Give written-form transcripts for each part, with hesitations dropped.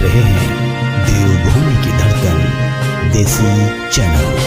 रहे हैं देवभूमि की धड़कन देसी चैनल।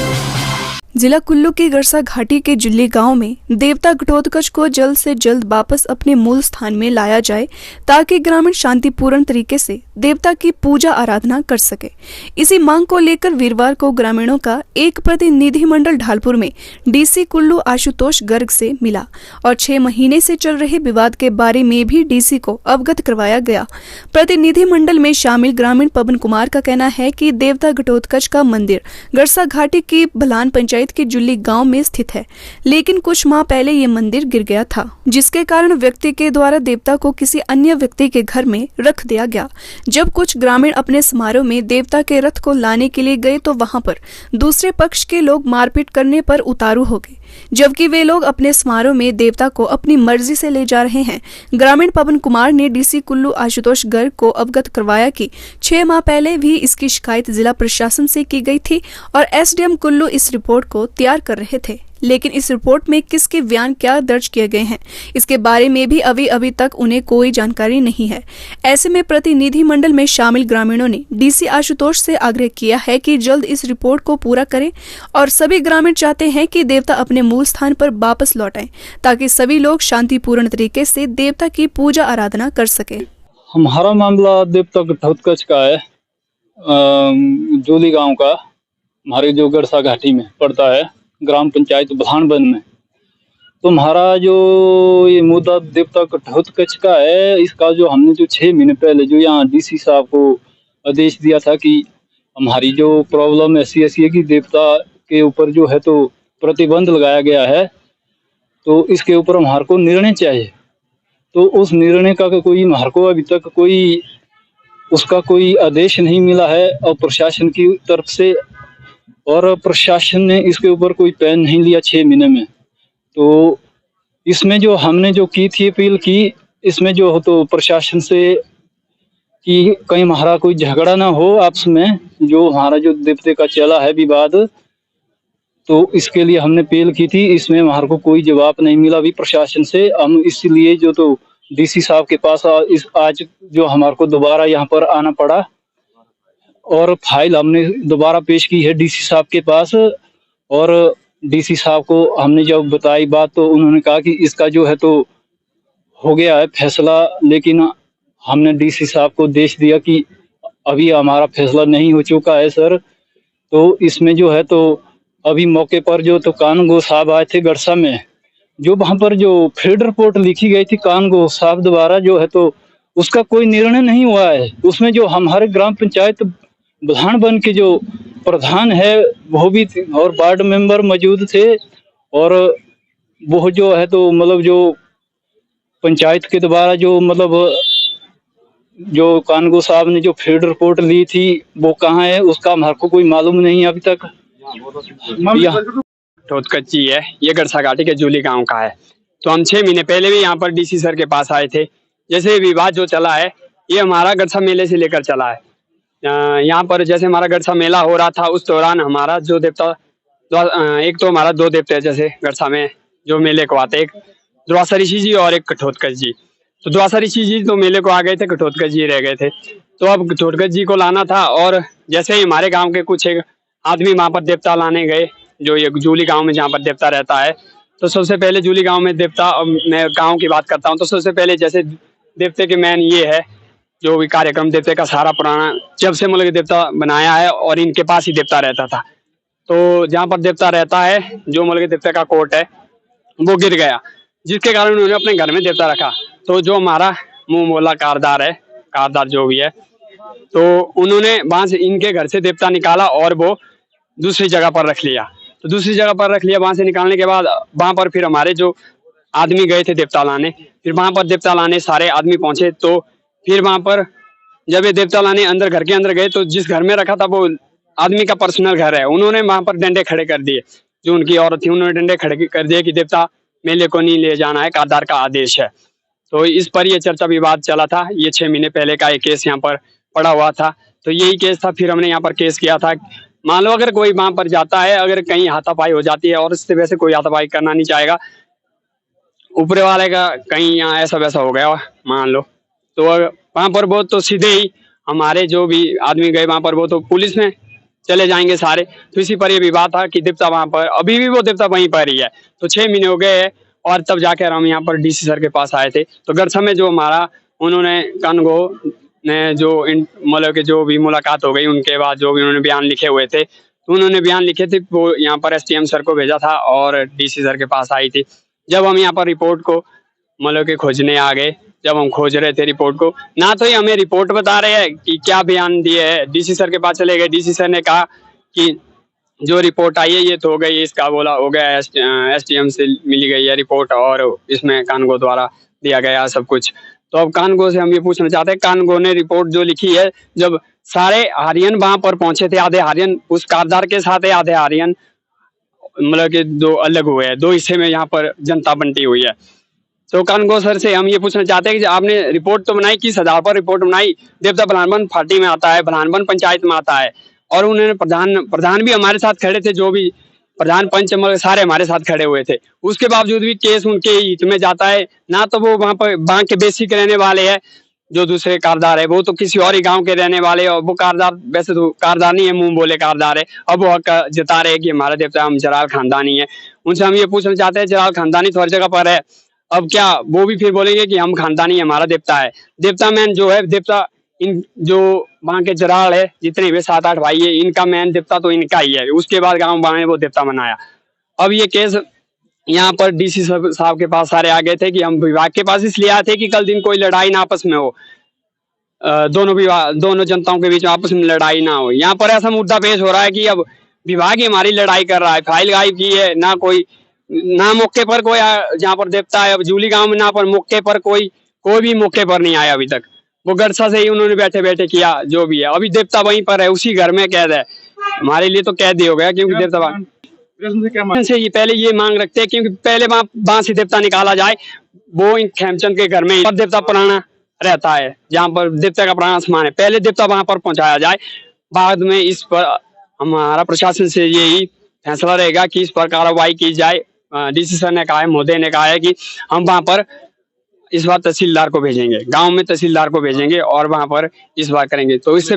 जिला कुल्लू की गरसा घाटी के जुल्ली गांव में देवता घटोत्कच को जल्द से जल्द वापस अपने मूल स्थान में लाया जाए ताकि ग्रामीण शांतिपूर्ण तरीके से देवता की पूजा आराधना कर सके। इसी मांग को लेकर वीरवार को ग्रामीणों का एक प्रतिनिधिमंडल ढालपुर में डीसी कुल्लू आशुतोष गर्ग से मिला और 6 महीने से चल रहे विवाद के बारे में भी डीसी को अवगत करवाया गया। प्रतिनिधिमंडल में शामिल ग्रामीण पवन कुमार का कहना है कि देवता घटोत्कच का मंदिर गरसा घाटी की भलान पंचायत के जुल्ली गांव में स्थित है, लेकिन कुछ माह पहले ये मंदिर गिर गया था, जिसके कारण व्यक्ति के द्वारा देवता को किसी अन्य व्यक्ति के घर में रख दिया गया। जब कुछ ग्रामीण अपने समारोह में देवता के रथ को लाने के लिए गए तो वहां पर दूसरे पक्ष के लोग मारपीट करने पर उतारू हो गए, जबकि वे लोग अपने समारोह में देवता को अपनी मर्जी से ले जा रहे हैं। ग्रामीण पवन कुमार ने डीसी कुल्लू आशुतोष गर्ग को अवगत करवाया कि 6 माह पहले भी इसकी शिकायत जिला प्रशासन से की गई थी और एसडीएम कुल्लू इस रिपोर्ट को तैयार कर रहे थे, लेकिन इस रिपोर्ट में किसके बयान क्या दर्ज किए गए हैं इसके बारे में भी अभी तक उन्हें कोई जानकारी नहीं है। ऐसे में प्रतिनिधिमंडल में शामिल ग्रामीणों ने डीसी आशुतोष से आग्रह किया है कि जल्द इस रिपोर्ट को पूरा करें और सभी ग्रामीण चाहते हैं कि देवता अपने मूल स्थान पर वापस लौट आएं ताकि सभी लोग शांतिपूर्ण तरीके से देवता की पूजा आराधना कर सके। हमारा मामला देवता घटोत्कच का है, जोली गांव का, हमारे जो गरसा घाटी में पड़ता है, ग्राम पंचायत भलान में। तो हमारा जो ये मुद्दा देवता घटोत्कच का है, इसका जो हमने जो 6 महीने पहले जो यहाँ डीसी साहब को आदेश दिया था कि हमारी जो प्रॉब्लम ऐसी है कि देवता के ऊपर जो है तो प्रतिबंध लगाया गया है, तो इसके ऊपर हमारे को निर्णय चाहिए। तो उस निर्णय का कोई हमारे को अभी तक उसका कोई आदेश नहीं मिला है और प्रशासन की तरफ से, और प्रशासन ने इसके ऊपर कोई पैन नहीं लिया 6 महीने में। तो इसमें जो हमने जो की थी अपील की, इसमें जो हो तो प्रशासन से कि कहीं हमारा कोई झगड़ा ना हो आपस में, जो हमारा जो देवते का चला है विवाद, तो इसके लिए हमने अपील की थी। इसमें हमारे को कोई जवाब नहीं मिला भी प्रशासन से। हम इसलिए जो तो डीसी साहब के पास आज जो हमारे को दोबारा यहाँ पर आना पड़ा और फाइल हमने दोबारा पेश की है डीसी साहब के पास। और डीसी साहब को हमने जब बताई बात तो उन्होंने कहा कि इसका जो है तो हो गया है फैसला, लेकिन हमने डीसी साहब को आदेश दिया कि अभी हमारा फैसला नहीं हो चुका है सर। तो इसमें जो है तो अभी मौके पर जो तो कानूनगो साहब आए थे गरसा में, जो वहां पर जो फील्ड रिपोर्ट लिखी गई थी कानूनगो साहब द्वारा जो है तो उसका कोई निर्णय नहीं हुआ है। उसमें जो हमारे ग्राम पंचायत भलान के जो प्रधान है वो भी और वार्ड मेंबर मौजूद थे, और वो जो है तो मतलब जो पंचायत के द्वारा जो मतलब जो कानूनगो साहब ने जो फील्ड रिपोर्ट ली थी वो कहाँ है उसका हमारे को कोई मालूम नहीं अभी तक। घटोत्कच जी है, ये गरसा घाटी के जुली गांव का है। तो हम 6 महीने पहले भी यहाँ पर डीसी सर के पास आए थे। जैसे विवाद जो चला है ये हमारा गरसा मेले से लेकर चला है। यहाँ पर जैसे हमारा गरसा मेला हो रहा था उस दौरान हमारा जो देवता, एक तो हमारा 2 देवते जैसे गरसा में जो मेले को आते, एक द्वासा ऋषि जी और एक घटोत्कच जी। तो द्वासा ऋषि जी तो मेले को आ गए थे, घटोत्कच जी रह गए थे। तो अब घटोत्कच जी को लाना था, और जैसे ही हमारे गाँव के कुछ एक आदमी वहां पर देवता लाने गए, जो ये जूली गांव में जहाँ पर देवता रहता है। तो सबसे पहले जूली गांव में देवता, मैं गांव की बात करता हूँ, तो सबसे पहले जैसे देवते के मेन ये है जो भी कार्यक्रम देवते का सारा पुराना जब से मतलब देवता बनाया है और इनके पास ही देवता रहता था। तो जहाँ पर देवता रहता है जो मतलब देवता का कोट है वो गिर गया, जिसके कारण उन्होंने अपने घर में देवता रखा। तो जो हमारा मुंह मोला कारदार है, कारदार जो भी है, तो उन्होंने वहां से इनके घर से देवता निकाला और वो दूसरी जगह पर रख लिया। तो दूसरी जगह पर रख लिया, वहां से निकालने के बाद वहां पर फिर हमारे जो आदमी गए थे देवता लाने, फिर वहां पर देवता लाने सारे आदमी पहुंचे। तो फिर वहां पर जब ये देवता लाने अंदर घर के अंदर गए तो जिस घर में रखा था वो आदमी का पर्सनल घर है, उन्होंने वहां पर डंडे खड़े कर दिए। जो उनकी औरत थी उन्होंने डंडे खड़े कर दिए कि देवता मेले को नहीं ले जाना है, कारदार का आदेश है। तो इस पर ये चर्चा विवाद चला था। ये 6 महीने पहले का एक केस यहाँ पर पड़ा हुआ था। तो यही केस था, फिर हमने यहाँ पर केस किया था। मान लो अगर कोई वहां पर जाता है, अगर कहीं हाथापाई हो जाती है, और इससे वैसे कोई हाथापाई करना नहीं चाहेगा, ऊपर वाले का कहीं यहाँ ऐसा वैसा हो गया मान लो, तो वहां पर बहुत तो सीधे ही हमारे जो भी आदमी गए वहां पर वो तो पुलिस में चले जाएंगे सारे। तो इसी पर ये विवाद था कि देवता वहां पर, अभी भी वो देवता वहीं पर ही है। तो 6 महीने हो गए हैं और तब जाकर हम यहाँ पर डीसी सर के पास आए थे। तो गरसा में जो हमारा उन्होंने कानगो ने जो मतलब कि जो भी मुलाकात हो गई, उनके बाद जो भी उन्होंने बयान लिखे हुए थे, तो उन्होंने बयान लिखे थे वो यहाँ पर एसडीएम सर को भेजा था और डीसी सर के पास आई थी। जब हम यहाँ पर रिपोर्ट को मतलब कि खोजने आ गए, जब हम खोज रहे थे रिपोर्ट को, ना तो ये हमें रिपोर्ट बता रहे हैं कि क्या बयान दिए है। डीसी सर के पास चले गए, डीसी सर ने कहा कि जो रिपोर्ट आई है ये तो हो गई, इसका बोला हो गया, एसडीएम से मिली गई है रिपोर्ट और इसमें कानगो द्वारा दिया गया सब कुछ। तो अब कानगो से हम ये पूछना चाहते हैं, कानगो ने रिपोर्ट जो लिखी है, जब सारे हारियन वहां पर पहुंचे थे, आधे हारियन उस कारदार के साथ है, आधे हारियन मतलब कि दो अलग हुए हैं, 2 हिस्से में यहाँ पर जनता बंटी हुई है। तो कानगो सर से हम ये पूछना चाहते हैं कि आपने रिपोर्ट तो बनाई, किस आधार पर रिपोर्ट बनाई? देवता भलानबन फाटी में आता है, भलानबन पंचायत में आता है, और उन्होंने प्रधान भी हमारे साथ खड़े थे, जो भी प्रधान पंच सारे हमारे साथ खड़े हुए थे। उसके बावजूद भी केस उनके हित में जाता है। ना तो वो वहां पर बांक के बेसिक रहने वाले हैं, जो दूसरे कारदार है वो तो किसी और ही गांव के रहने वाले, और वो कारदार वैसे तो कारदार नहीं है, मुंह बोले कारदार है। अब वो हक जता रहे कि हमारा देवता हम जराल खानदानी है। उनसे हम ये पूछना चाहते हैं, जराल खानदानी तो हर जगह पर है, अब क्या वो भी फिर बोलेंगे कि हम खानदानी हमारा देवता है? देवता मैन जो है, देवता इन जो वहां के जराल है जितने भी 7-8 भाई है, इनका मैन देवता तो इनका ही है। उसके बाद गांव वाले वो देवता बनाया। अब ये केस यहाँ पर डीसी साहब के पास सारे आ गए थे कि हम विभाग के पास इसलिए आए थे कि कल दिन कोई लड़ाई ना आपस में हो, दोनों जनताओं के बीच में आपस में लड़ाई ना हो। यहाँ पर ऐसा मुद्दा पेश हो रहा है कि अब विभाग ही हमारी लड़ाई कर रहा है, फाइल गायब की है, ना कोई ना मौके पर कोई जहाँ पर देवता है। अब जूली गांव में ना पर मौके पर कोई भी मौके पर नहीं आया अभी तक। वो गरसा से ही उन्होंने बैठे बैठे किया जो भी है। अभी देवता वहीं पर है, उसी घर में कैद है। हमारे लिए तो कैद ही हो गया, क्योंकि देवता से ये पहले ये मांग रखते हैं क्योंकि पहले वहां से देवता निकाला जाए। वो इन खेमचंद के घर में देवता पुराना रहता है, जहाँ पर देवता का पुराना सामान है, पहले देवता वहां पर पहुंचाया जाए। बाद में इस पर हमारा प्रशासन से यही फैसला रहेगा कि इस पर कार्रवाई की जाए। डीसी सर ने कहा है, महोदय ने कहा है कि हम वहां पर इस बार तहसीलदार को भेजेंगे, गांव में तहसीलदार को भेजेंगे और वहां पर इस बार करेंगे। तो इससे